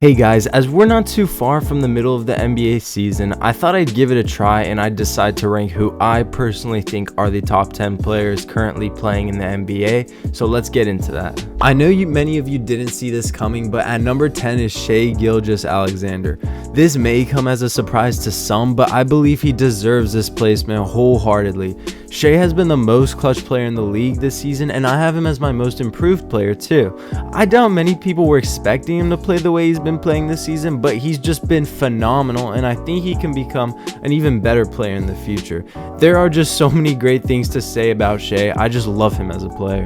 Hey guys, as we're not too far from the middle of the NBA season, I thought I'd give it a try and I'd decide to rank who I personally think are the top 10 players currently playing in the NBA, so let's get into that. I know many of you didn't see this coming, but at number 10 is Shai Gilgeous-Alexander. This may come as a surprise to some, but I believe he deserves this placement wholeheartedly. Shai has been the most clutch player in the league this season, and I have him as my most improved player too. I doubt many people were expecting him to play the way he's been playing this season, but he's just been phenomenal, and I think he can become an even better player in the future. There are just so many great things to say about Shai. I just love him as a player.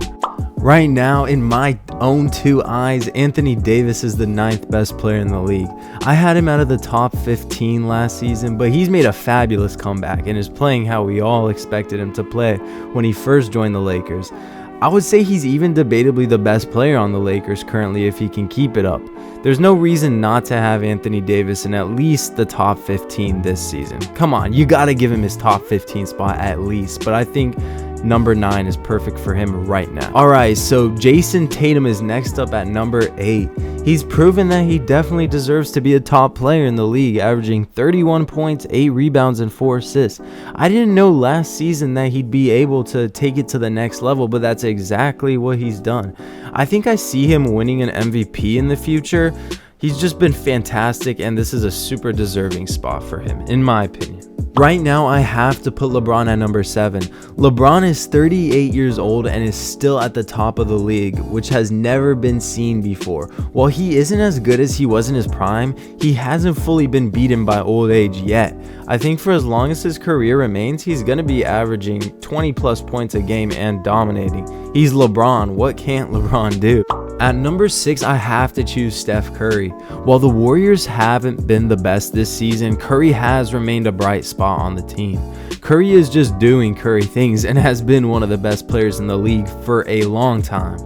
Right now, in my own two eyes, Anthony Davis is the 9th best player in the league. I had him out of the top 15 last season, but he's made a fabulous comeback and is playing how we all expected him to play when he first joined the Lakers. I would say he's even debatably the best player on the Lakers currently if he can keep it up. There's no reason not to have Anthony Davis in at least the top 15 this season. Come on, you gotta give him his top 15 spot at least, but I think number 9 is perfect for him right now. Alright, so Jayson Tatum is next up at number 8. He's proven that he definitely deserves to be a top player in the league, averaging 31 points, 8 rebounds, and 4 assists. I didn't know last season that he'd be able to take it to the next level, but that's exactly what he's done. I think I see him winning an MVP in the future. He's just been fantastic, and this is a super deserving spot for him, in my opinion. Right now, I have to put LeBron at number 7. LeBron is 38 years old and is still at the top of the league, which has never been seen before. While he isn't as good as he was in his prime, he hasn't fully been beaten by old age yet. I think for as long as his career remains, he's going to be averaging 20 plus points a game and dominating. He's LeBron. What can't LeBron do? At number 6, I have to choose Steph Curry. While the Warriors haven't been the best this season, Curry has remained a bright spot on the team. Curry is just doing Curry things and has been one of the best players in the league for a long time.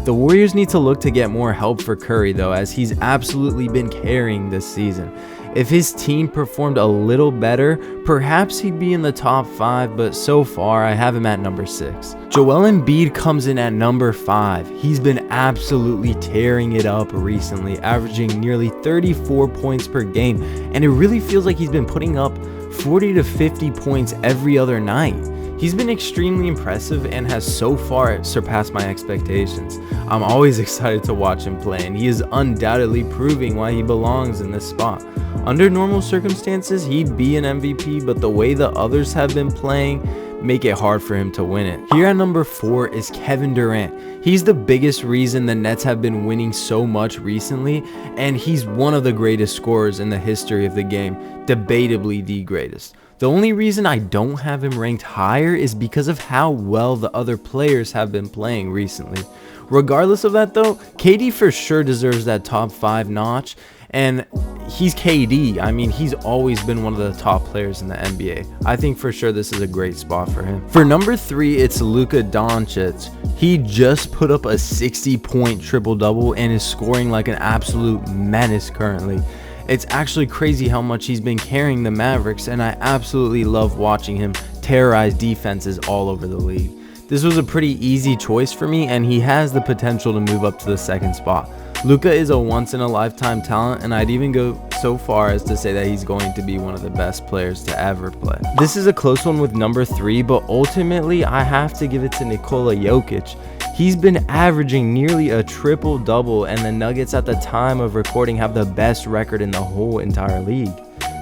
The Warriors need to look to get more help for Curry though, as he's absolutely been carrying this season. If his team performed a little better, perhaps he'd be in the top 5, but so far I have him at number 6. Joel Embiid comes in at number 5. He's been absolutely tearing it up recently, averaging nearly 34 points per game, and it really feels like he's been putting up 40 to 50 points every other night. He's been extremely impressive and has so far surpassed my expectations. I'm always excited to watch him play, and he is undoubtedly proving why he belongs in this spot. Under normal circumstances, he'd be an MVP, but the way the others have been playing make it hard for him to win it. Here at number 4 is Kevin Durant. He's the biggest reason the Nets have been winning so much recently, and he's one of the greatest scorers in the history of the game, debatably the greatest. The only reason I don't have him ranked higher is because of how well the other players have been playing recently. Regardless of that though, KD for sure deserves that top 5 notch, and he's KD. I mean, he's always been one of the top players in the NBA. I think for sure this is a great spot for him. For number 3, it's Luka Doncic. He just put up a 60-point triple-double and is scoring like an absolute menace currently. It's actually crazy how much he's been carrying the Mavericks, and I absolutely love watching him terrorize defenses all over the league. This was a pretty easy choice for me, and he has the potential to move up to the 2nd spot. Luka is a once-in-a-lifetime talent, and I'd even go so far as to say that he's going to be one of the best players to ever play. This is a close one with number 3, but ultimately I have to give it to Nikola Jokic. He's been averaging nearly a triple-double, and the Nuggets at the time of recording have the best record in the whole entire league.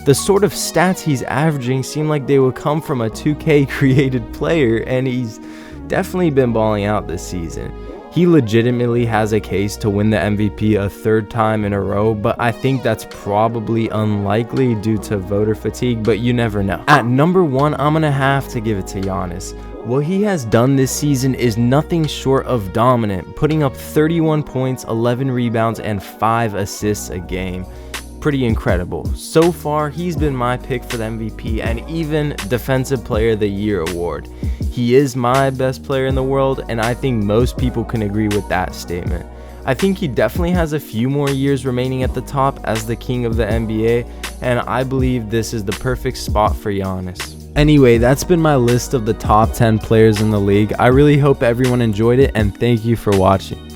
The sort of stats he's averaging seem like they would come from a 2K created player, and he's definitely been balling out this season. He legitimately has a case to win the MVP a 3rd time in a row, but I think that's probably unlikely due to voter fatigue, but you never know. At number 1, I'm gonna have to give it to Giannis. What he has done this season is nothing short of dominant, putting up 31 points, 11 rebounds, and 5 assists a game. Pretty incredible. So far, he's been my pick for the MVP and even Defensive Player of the Year award. He is my best player in the world, and I think most people can agree with that statement. I think he definitely has a few more years remaining at the top as the king of the NBA, and I believe this is the perfect spot for Giannis. Anyway, that's been my list of the top 10 players in the league. I really hope everyone enjoyed it, and thank you for watching.